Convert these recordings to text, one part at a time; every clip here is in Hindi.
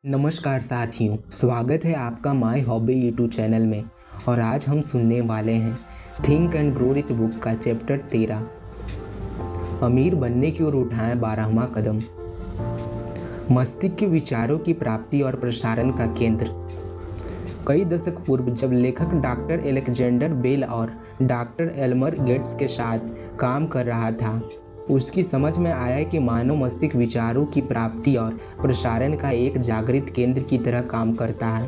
नमस्कार साथियों, स्वागत है आपका माय हॉबी यूट्यूब चैनल में। और आज हम सुनने वाले हैं think and grow rich book का चैप्टर 13, अमीर बनने की ओर उठाएं 12वां कदम। मस्तिष्क के विचारों की प्राप्ति और प्रसारण का केंद्र। कई दशक पूर्व जब लेखक डॉक्टर एलेक्जेंडर बेल और डॉक्टर एल्मर गेट्स के साथ काम कर रहा था, उसकी समझ में आया कि मानव मस्तिष्क विचारों की प्राप्ति और प्रसारण का एक जागृत केंद्र की तरह काम करता है।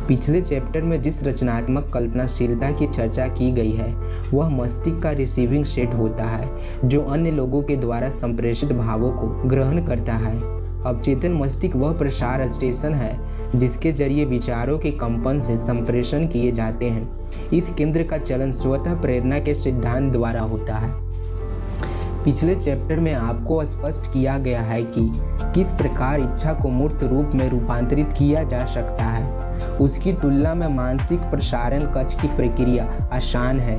पिछले चैप्टर में जिस रचनात्मक कल्पनाशीलता की चर्चा की गई है वह मस्तिष्क का रिसीविंग सेट होता है जो अन्य लोगों के द्वारा संप्रेषित भावों को ग्रहण करता है। अवचेतन मस्तिष्क वह प्रसार स्टेशन है जिसके जरिए विचारों के कंपन से संप्रेषण किए जाते हैं। इस केंद्र का चलन स्वतः प्रेरणा के सिद्धांत द्वारा होता है। पिछले चैप्टर में आपको स्पष्ट किया गया है कि किस प्रकार इच्छा को मूर्त रूप में रूपांतरित किया जा सकता है। उसकी तुलना में मानसिक प्रसारण कक्ष की प्रक्रिया आसान है,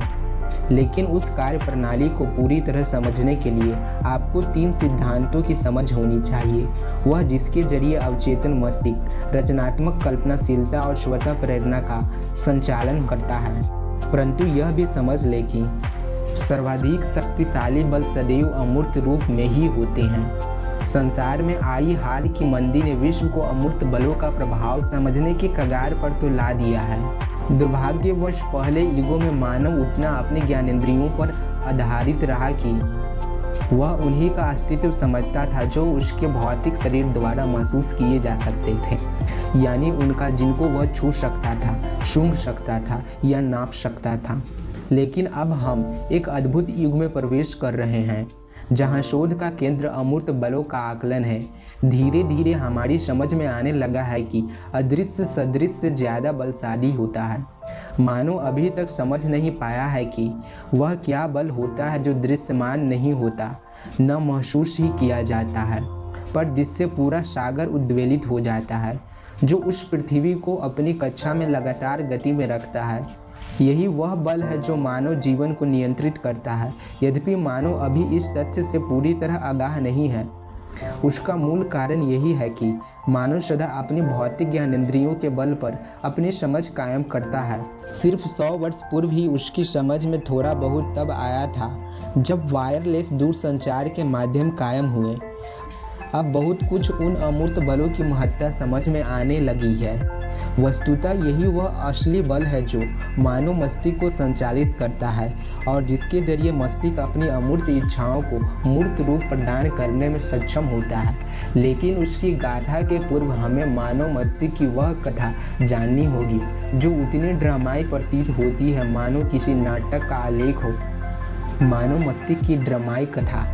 लेकिन उस कार्य प्रणाली को पूरी तरह समझने के लिए आपको 3 सिद्धांतों की समझ होनी चाहिए। वह जिसके जरिए अवचेतन मस्तिष्क रचनात्मक कल्पनाशीलता और स्वतः प्रेरणा का संचालन करता है। परंतु यह भी समझ ले कि सर्वाधिक शक्तिशाली बल सदैव अमूर्त रूप में ही होते हैं। संसार में आई हाल की मंदी ने विश्व को अमूर्त बलों का प्रभाव समझने के कगार पर तो ला दिया है। दुर्भाग्यवश पहले युगों में मानव उतना अपने ज्ञानेंद्रियों पर आधारित रहा कि वह उन्हीं का अस्तित्व समझता था जो उसके भौतिक शरीर द्वारा महसूस किए जा सकते थे, यानी उनका जिनको वह छू सकता था, सूंघ सकता था या नाप सकता था। लेकिन अब हम एक अद्भुत युग में प्रवेश कर रहे हैं जहां शोध का केंद्र अमूर्त बलों का आकलन है। धीरे धीरे हमारी समझ में आने लगा है कि अदृश्य सदृश से ज़्यादा बलशाली होता है। मानव अभी तक समझ नहीं पाया है कि वह क्या बल होता है जो दृश्यमान नहीं होता, न महसूस ही किया जाता है, पर जिससे पूरा सागर उद्वेलित हो जाता है, जो उस पृथ्वी को अपनी कक्षा में लगातार गति में रखता है। यही वह बल है जो मानव जीवन को नियंत्रित करता है। यद्यपि मानव अभी इस तथ्य से पूरी तरह आगाह नहीं है। उसका मूल कारण यही है कि मानव सदा अपनी भौतिक ज्ञानेंद्रियों के बल पर अपनी समझ कायम करता है। सिर्फ 100 वर्ष पूर्व ही उसकी समझ में थोड़ा बहुत तब आया था जब वायरलेस दूरसंचार के माध्यम कायम हुए। अब बहुत कुछ उन अमूर्त बलों की महत्ता समझ में आने लगी है। वस्तुतः यही वह असली बल है जो मानव मस्तिष्क को संचालित करता है और जिसके जरिए मस्तिष्क अपनी अमूर्त इच्छाओं को मूर्त रूप प्रदान करने में सक्षम होता है। लेकिन उसकी गाथा के पूर्व हमें मानव मस्तिष्क की वह कथा जाननी होगी जो उतनी ड्रामाई प्रतीत होती है मानो किसी नाटक का आलेख हो। मानव मस्तिष्क की ड्रामाई कथा।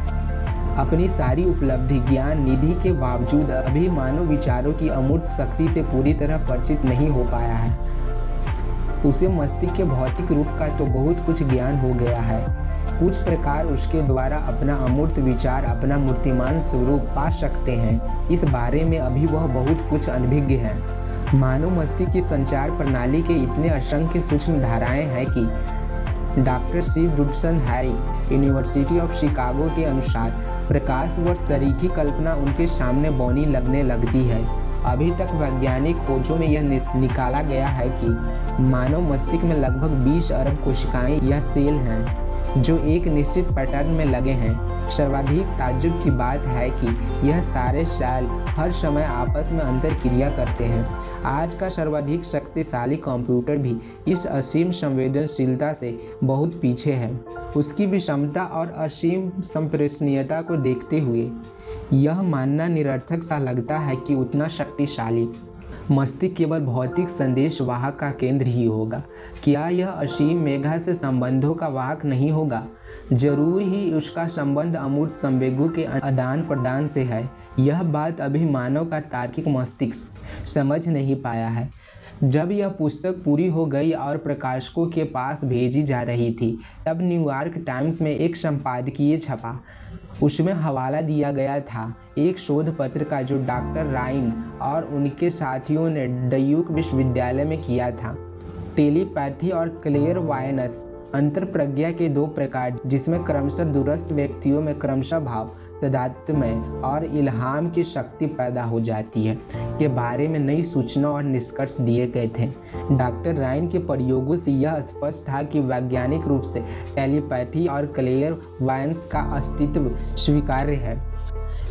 अपनी सारी उपलब्धि ज्ञान निधि के बावजूद अभी मानव विचारों की अमूर्त शक्ति से पूरी तरह परिचित नहीं हो पाया है। उसे मस्तिष्क के भौतिक रूप का तो बहुत कुछ ज्ञान हो गया है। कुछ प्रकार उसके द्वारा अपना अमूर्त विचार, अपना मूर्तिमान स्वरूप पा सकते हैं, इस बारे में अभी वह बहुत कुछ अनभिज्ञ है। मानव मस्तिष्क की संचार प्रणाली के इतने असंख्य सूक्ष्म धाराएं हैं कि doctor C Judson Herrick University of Chicago के अनुसार प्रकाश वर्ष सरीखी कल्पना उनके सामने बौनी लगने लगती है। अभी तक वैज्ञानिक खोजों में यह निकाला गया है कि मानव मस्तिष्क में लगभग 20 अरब कोशिकाएं या सेल हैं जो एक निश्चित पैटर्न में लगे हैं। सर्वाधिक ताज्जुब की बात है कि यह सारे सेल हर समय आपस में अंतर क्रिया करते हैं। आज का सर्वाधिक शक्तिशाली कंप्यूटर भी इस असीम संवेदनशीलता से बहुत पीछे है। उसकी विषमता और असीम संप्रेषणीयता को देखते हुए यह मानना निरर्थक सा लगता है कि उतना शक्तिशाली मस्तिष्क केवल भौतिक संदेश वाहक का केंद्र ही होगा। क्या यह असीम मेघा से संबंधों का वाहक नहीं होगा? जरूर ही उसका संबंध अमूर्त संवेगों के आदान प्रदान से है। यह बात अभी मानव का तार्किक मस्तिष्क समझ नहीं पाया है। जब यह पुस्तक पूरी हो गई और प्रकाशकों के पास भेजी जा रही थी, तब न्यूयॉर्क टाइम्स में एक संपादकीय छपा। उसमें हवाला दिया गया था एक शोध पत्र का जो डॉक्टर राइन और उनके साथियों ने ड्यूक विश्वविद्यालय में किया था। टेलीपैथी और क्लेयरवायनेंस अंतर प्रज्ञा के 2 प्रकार, जिसमें क्रमशः दूरस्थ व्यक्तियों में क्रमशः भाव तदात्म्य और इल्हाम की शक्ति पैदा हो जाती है के बारे में नई सूचना और निष्कर्ष दिए गए थे। डॉक्टर राइन के प्रयोगों से यह स्पष्ट था कि वैज्ञानिक रूप से टेलीपैथी और क्लेयरवायंस का अस्तित्व स्वीकार्य है।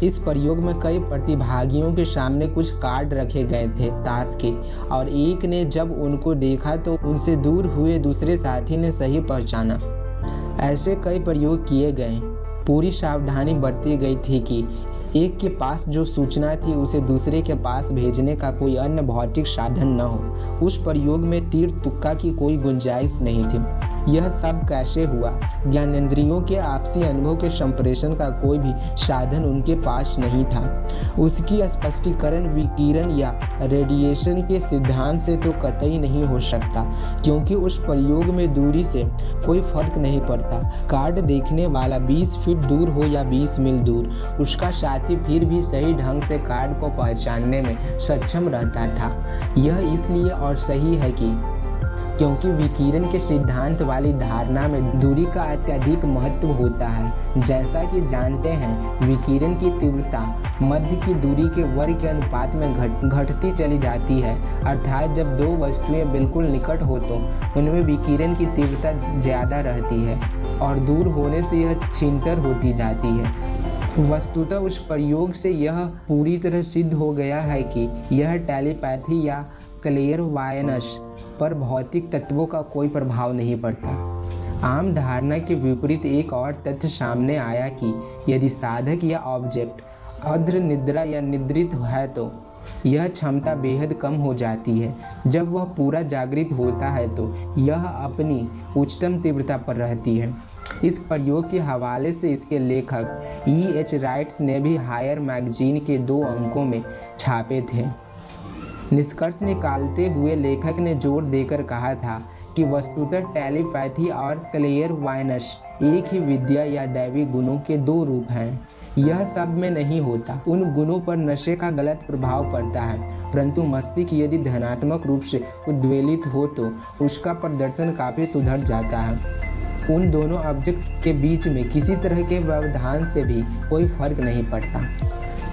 इस प्रयोग में कई प्रतिभागियों के सामने कुछ कार्ड रखे गए थे ताश के, और एक ने जब उनको देखा तो उनसे दूर हुए दूसरे साथी ने सही पहचाना। ऐसे कई प्रयोग किए गए। पूरी सावधानी बरती गई थी कि एक के पास जो सूचना थी उसे दूसरे के पास भेजने का कोई अन्य भौतिक साधन न हो। उस प्रयोग में तीर तुक्का की कोई गुंजाइश नहीं थी। यह सब कैसे हुआ? ज्ञानेंद्रियों के आपसी अनुभव के संप्रेषण का कोई भी साधन उनके पास नहीं था। उसकी स्पष्टीकरण विकिरण या रेडिएशन के सिद्धांत से तो कतई नहीं हो सकता, क्योंकि उस प्रयोग में दूरी से कोई फर्क नहीं पड़ता। कार्ड देखने वाला 20 फीट दूर हो या 20 मील दूर, उसका साथी फिर भी सही ढंग से कार्ड को पहचानने में सक्षम रहता था। यह इसलिए और सही है क्योंकि विकिरण के सिद्धांत वाली धारणा में दूरी का अत्यधिक महत्व होता है। जैसा कि जानते हैं, विकिरण की तीव्रता मध्य की दूरी के वर्ग के अनुपात में घटती चली जाती है। अर्थात जब दो वस्तुएं बिल्कुल निकट हो तो उनमें विकिरण की तीव्रता ज़्यादा रहती है और दूर होने से यह क्षीणतर होती जाती है। वस्तुतः उस प्रयोग से यह पूरी तरह सिद्ध हो गया है कि यह टेलीपैथी या क्लेयरवायंस पर भौतिक तत्वों का कोई प्रभाव नहीं पड़ता। आम धारणा के विपरीत एक और तथ्य सामने आया कि यदि साधक या ऑब्जेक्ट अर्ध निद्रा या निद्रित है तो यह क्षमता बेहद कम हो जाती है। जब वह पूरा जागृत होता है तो यह अपनी उच्चतम तीव्रता पर रहती है। इस प्रयोग के हवाले से इसके लेखक E.H. राइट्स ने भी हायर मैगजीन के 2 अंकों में छापे थे। निष्कर्ष निकालते हुए लेखक ने जोर देकर कहा था कि वस्तुतः टेलीपैथी और क्लेयरवायंस एक ही विद्या या दैवी गुणों के 2 रूप हैं। यह सब में नहीं होता। उन गुणों पर नशे का गलत प्रभाव पड़ता है, परंतु मस्तिष्क यदि धनात्मक रूप से उद्वेलित हो तो उसका प्रदर्शन काफ़ी सुधर जाता है। उन दोनों ऑब्जेक्ट के बीच में किसी तरह के व्यवधान से भी कोई फर्क नहीं पड़ता।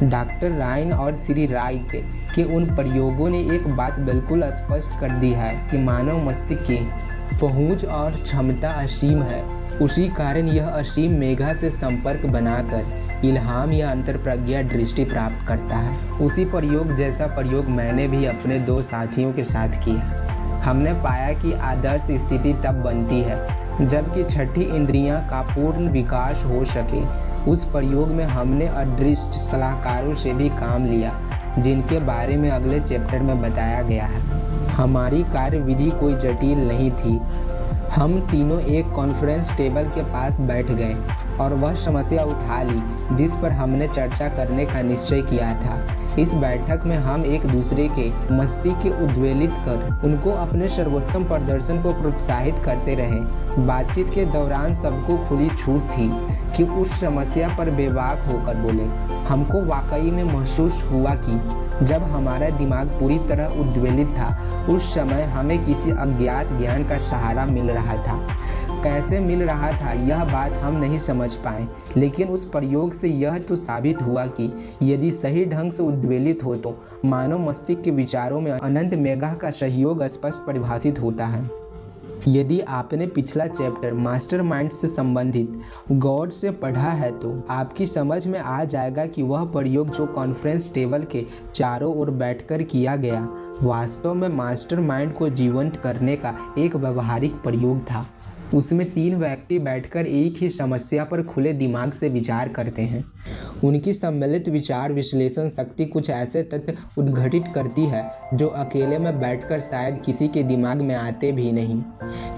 डॉक्टर राइन और श्री राइट के उन प्रयोगों ने एक बात बिल्कुल स्पष्ट कर दी है कि मानव मस्तिष्क की पहुंच और क्षमता असीम है। उसी कारण यह असीम मेघा से संपर्क बनाकर इल्हाम या अंतर्प्रज्ञा दृष्टि प्राप्त करता है। उसी प्रयोग जैसा प्रयोग मैंने भी अपने 2 साथियों के साथ किया। हमने पाया कि आदर्श स्थिति तब बनती है जबकि छठी इंद्रियां का पूर्ण विकास हो सके। उस प्रयोग में हमने अदृष्ट सलाहकारों से भी काम लिया, जिनके बारे में अगले चैप्टर में बताया गया है। हमारी कार्यविधि कोई जटिल नहीं थी। हम तीनों एक कॉन्फ्रेंस टेबल के पास बैठ गए और वह समस्या उठा ली जिस पर हमने चर्चा करने का निश्चय किया था। इस बैठक में हम एक दूसरे के मस्तिष्क के उद्वेलित कर उनको अपने सर्वोत्तम प्रदर्शन को प्रोत्साहित करते रहे। बातचीत के दौरान सबको खुली छूट थी कि उस समस्या पर बेबाक होकर बोले। हमको वाकई में महसूस हुआ कि जब हमारा दिमाग पूरी तरह उद्वेलित था, उस समय हमें किसी अज्ञात ज्ञान का सहारा मिल रहा था। कैसे मिल रहा था यह बात हम नहीं समझ पाए, लेकिन उस प्रयोग से यह तो साबित हुआ कि यदि सही ढंग से उद्वेलित हो तो मानव मस्तिष्क के विचारों में अनंत मेघा का सहयोग स्पष्ट परिभाषित होता है। यदि आपने पिछला चैप्टर मास्टरमाइंड से संबंधित गौर से पढ़ा है तो आपकी समझ में आ जाएगा कि वह प्रयोग जो कॉन्फ्रेंस टेबल के चारों ओर बैठकर किया गया, वास्तव में मास्टरमाइंड को जीवंत करने का एक व्यावहारिक प्रयोग था। उसमें 3 व्यक्ति बैठकर एक ही समस्या पर खुले दिमाग से विचार करते हैं। उनकी सम्मिलित विचार विश्लेषण शक्ति कुछ ऐसे तथ्य उद्घटित करती है जो अकेले में बैठकर शायद किसी के दिमाग में आते भी नहीं।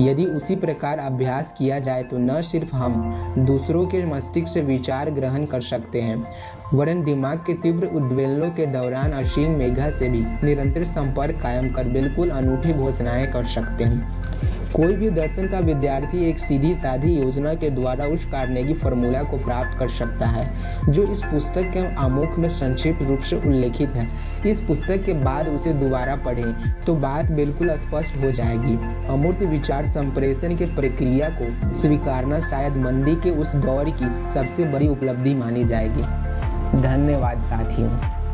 यदि उसी प्रकार अभ्यास किया जाए तो न सिर्फ हम दूसरों के मस्तिष्क से विचार ग्रहण कर सकते हैं, वरन दिमाग के तीव्र उद्वेलनों के दौरान असीम मेघा से भी निरंतर संपर्क कायम कर बिल्कुल अनूठी घोषणाएं कर सकते हैं। कोई भी दर्शन का विद्यार्थी एक सीधी साधी योजना के द्वारा उस कार्नेगी फॉर्मूला को प्राप्त कर सकता है जो इस पुस्तक के आमुख में संक्षिप्त रूप से उल्लेखित है। इस पुस्तक के बाद उसे दोबारा पढ़ें तो बात बिल्कुल स्पष्ट हो जाएगी। अमूर्त विचार संप्रेषण की प्रक्रिया को स्वीकारना शायद मंदी के उस दौर की सबसे बड़ी उपलब्धि मानी जाएगी। धन्यवाद साथियों।